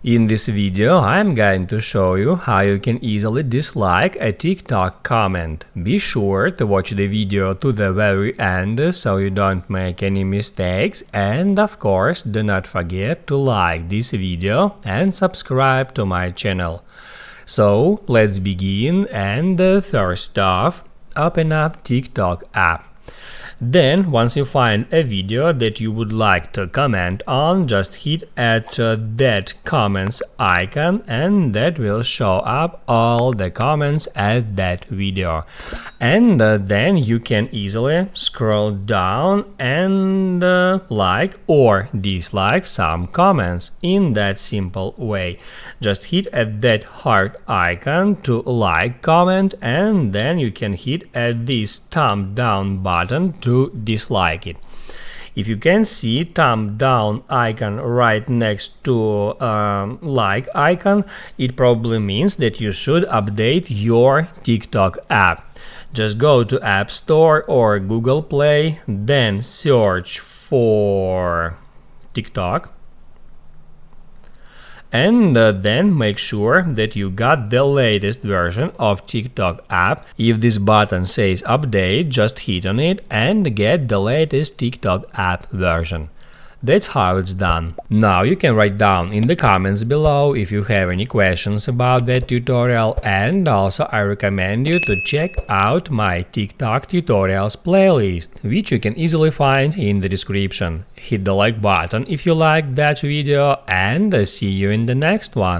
In this video, I'm going to show you how you can easily dislike a TikTok comment. Be sure to watch the video to the very end so you don't make any mistakes, and of course do not forget to like this video and subscribe to my channel. So let's begin, and first off, open up TikTok app. Then, once you find a video that you would like to comment on, just hit at that comments icon, and that will show up all the comments at that video. And then you can easily scroll down and like or dislike some comments in that simple way. Just hit at that heart icon to like comment, and then you can hit at this thumb down button to dislike it. If you can see thumb down icon right next to like icon, it probably means that you should update your TikTok app. Just go to App Store or Google Play, then search for TikTok, and then make sure that you got the latest version of TikTok app. If this button says update, just hit on it and get the latest TikTok app version. That's how it's done. Now you can write down in the comments below if you have any questions about that tutorial, and also I recommend you to check out my TikTok tutorials playlist, which you can easily find in the description. Hit the like button if you liked that video, and see you in the next one.